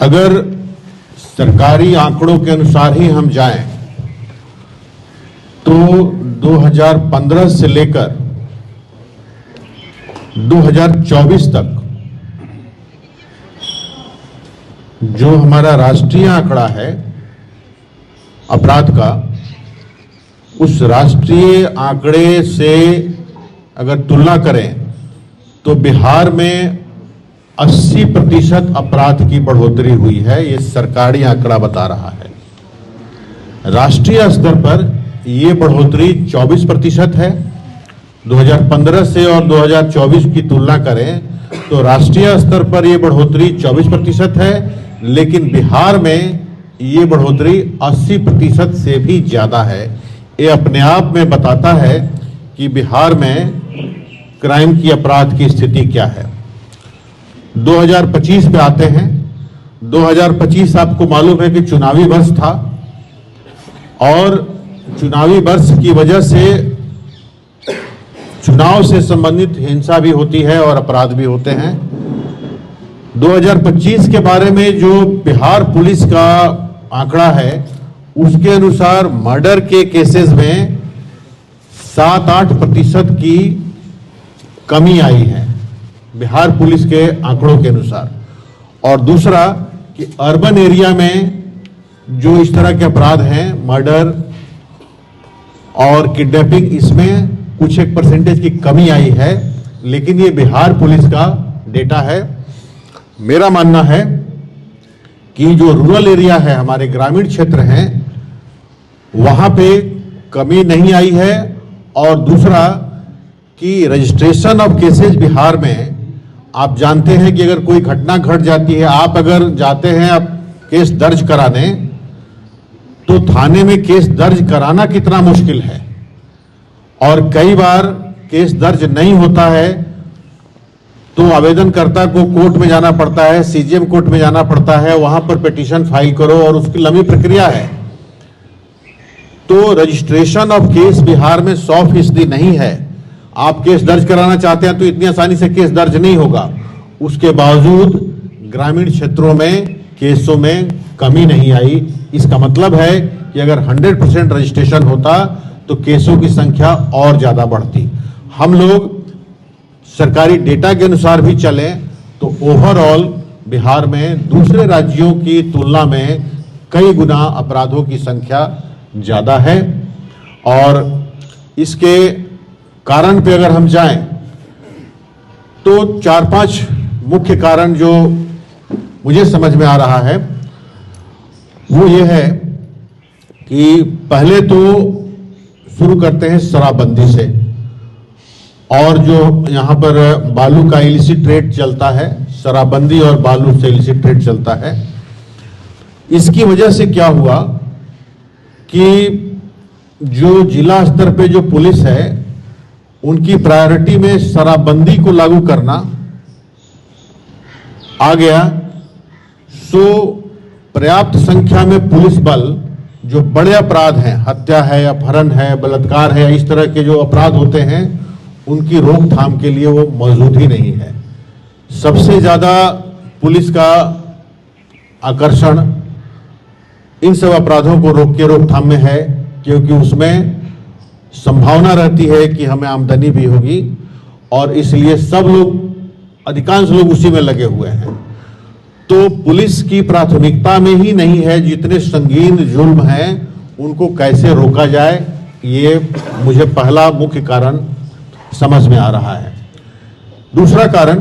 अगर सरकारी आंकड़ों के अनुसार ही हम जाएं तो 2015 से लेकर 2024 तक जो हमारा राष्ट्रीय आंकड़ा है अपराध का, उस राष्ट्रीय आंकड़े से अगर तुलना करें तो बिहार में 80% अपराध की बढ़ोतरी हुई है। ये सरकारी आंकड़ा बता रहा है। राष्ट्रीय स्तर पर ये बढ़ोतरी 24% है। 2015 से और 2024 की तुलना करें तो राष्ट्रीय स्तर पर ये बढ़ोतरी 24% है, लेकिन बिहार में ये बढ़ोतरी 80% से भी ज्यादा है। ये अपने आप में बताता है कि बिहार में क्राइम की, अपराध की स्थिति क्या है। 2025 पे आते हैं। 2025 आपको मालूम है कि चुनावी वर्ष था और चुनावी वर्ष की वजह से चुनाव से संबंधित हिंसा भी होती है और अपराध भी होते हैं। 2025 के बारे में जो बिहार पुलिस का आंकड़ा है उसके अनुसार मर्डर के केसेस में 7-8% की कमी आई है बिहार पुलिस के आंकड़ों के अनुसार। और दूसरा कि अर्बन एरिया में जो इस तरह के अपराध हैं, मर्डर और किडनैपिंग, इसमें कुछ एक परसेंटेज की कमी आई है, लेकिन ये बिहार पुलिस का डेटा है। मेरा मानना है कि जो रूरल एरिया है, हमारे ग्रामीण क्षेत्र हैं, वहां पे कमी नहीं आई है। और दूसरा कि रजिस्ट्रेशन ऑफ केसेज बिहार में, आप जानते हैं कि अगर कोई घटना घट जाती है, आप अगर जाते हैं आप केस दर्ज कराने, तो थाने में केस दर्ज कराना कितना मुश्किल है। और कई बार केस दर्ज नहीं होता है तो आवेदनकर्ता को कोर्ट में जाना पड़ता है, सीजीएम कोर्ट में जाना पड़ता है, वहां पर पिटीशन फाइल करो और उसकी लंबी प्रक्रिया है। तो रजिस्ट्रेशन ऑफ केस बिहार में 100% नहीं है। आप केस दर्ज कराना चाहते हैं तो इतनी आसानी से केस दर्ज नहीं होगा। उसके बावजूद ग्रामीण क्षेत्रों में केसों में कमी नहीं आई। इसका मतलब है कि अगर 100% रजिस्ट्रेशन होता तो केसों की संख्या और ज्यादा बढ़ती। हम लोग सरकारी डेटा के अनुसार भी चलें तो ओवरऑल बिहार में दूसरे राज्यों की तुलना में कई गुना अपराधों की संख्या ज्यादा है। और इसके कारण पे अगर हम जाएं तो 4-5 मुख्य कारण जो मुझे समझ में आ रहा है वो ये है कि पहले तो शुरू करते हैं शराबबंदी से। और जो यहाँ पर बालू का इलिसिट ट्रेड चलता है, शराबबंदी और बालू से इलिसिट ट्रेड चलता है, इसकी वजह से क्या हुआ कि जो जिला स्तर पे जो पुलिस है उनकी प्रायोरिटी में शराबबंदी को लागू करना आ गया। सो पर्याप्त संख्या में पुलिस बल जो बड़े अपराध हैं, हत्या है, अपहरण है, बलात्कार है, इस तरह के जो अपराध होते हैं उनकी रोकथाम के लिए वो मौजूद ही नहीं है। सबसे ज्यादा पुलिस का आकर्षण इन सब अपराधों को रोकथाम में है, क्योंकि उसमें संभावना रहती है कि हमें आमदनी भी होगी और इसलिए सब लोग, अधिकांश लोग उसी में लगे हुए हैं। तो पुलिस की प्राथमिकता में ही नहीं है जितने संगीन जुल्म हैं उनको कैसे रोका जाए। ये मुझे पहला मुख्य कारण समझ में आ रहा है। दूसरा कारण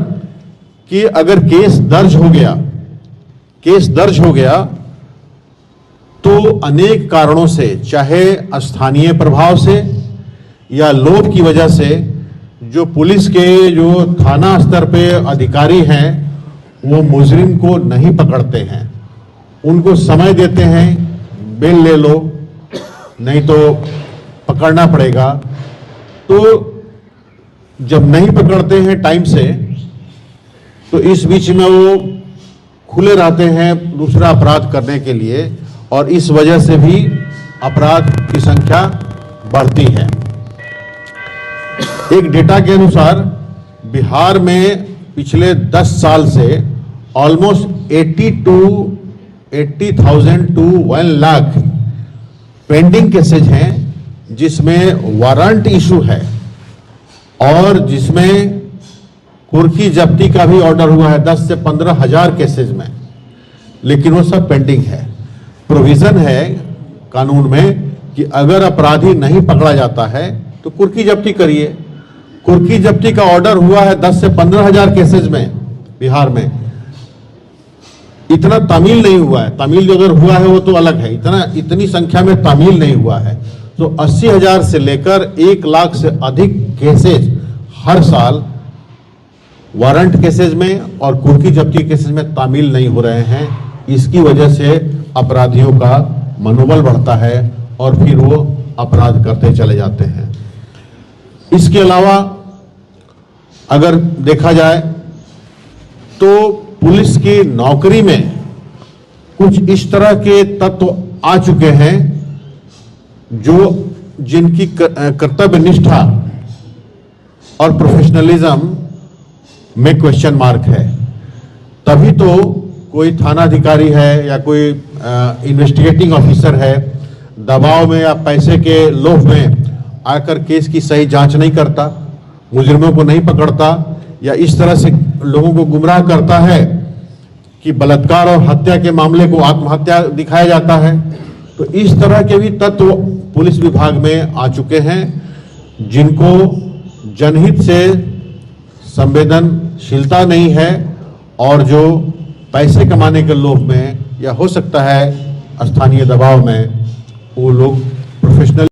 कि अगर केस दर्ज हो गया तो अनेक कारणों से, चाहे स्थानीय प्रभाव से या लोभ की वजह से, जो पुलिस के जो थाना स्तर पे अधिकारी हैं वो मुजरिम को नहीं पकड़ते हैं। उनको समय देते हैं, बेल ले लो नहीं तो पकड़ना पड़ेगा। तो जब नहीं पकड़ते हैं टाइम से तो इस बीच में वो खुले रहते हैं दूसरा अपराध करने के लिए और इस वजह से भी अपराध की संख्या बढ़ती है। एक डेटा के अनुसार बिहार में पिछले 10 साल से almost 80,000 to 1 lakh pending cases हैं जिसमें वारंट इशू है और जिसमें कुर्की जब्ती का भी ऑर्डर हुआ है 10 से 15 हजार केसेज में, लेकिन वो सब पेंडिंग है। प्रोविजन है कानून में कि अगर अपराधी नहीं पकड़ा जाता है तो कुर्की जब्ती करिए। कुर्की जब्ती का ऑर्डर हुआ है 10 से 15 हजार केसेज में बिहार में। इतना तामील नहीं हुआ है, तामील जो अगर हुआ है वो तो अलग है, इतनी संख्या में तामील नहीं हुआ है। तो 80,000 से लेकर 1 लाख से अधिक केसेज हर साल वारंट केसेज में और कुर्की जब्ती केसेज में तामील नहीं हो रहे हैं। इसकी वजह से अपराधियों का मनोबल बढ़ता है और फिर वो अपराध करते चले जाते हैं। इसके अलावा अगर देखा जाए तो पुलिस की नौकरी में कुछ इस तरह के तत्व आ चुके हैं जिनकी कर्तव्य निष्ठा और प्रोफेशनलिज्म में क्वेश्चन मार्क है। तभी तो कोई थानाधिकारी है या कोई इन्वेस्टिगेटिंग ऑफिसर है दबाव में या पैसे के लोभ में आकर केस की सही जांच नहीं करता, मुजरिमों को नहीं पकड़ता या इस तरह से लोगों को गुमराह करता है कि बलात्कार और हत्या के मामले को आत्महत्या दिखाया जाता है। तो इस तरह के भी तत्व पुलिस विभाग में आ चुके हैं जिनको जनहित से संवेदनशीलता नहीं है और जो पैसे कमाने के लोभ में या हो सकता है स्थानीय दबाव में वो लोग प्रोफेशनल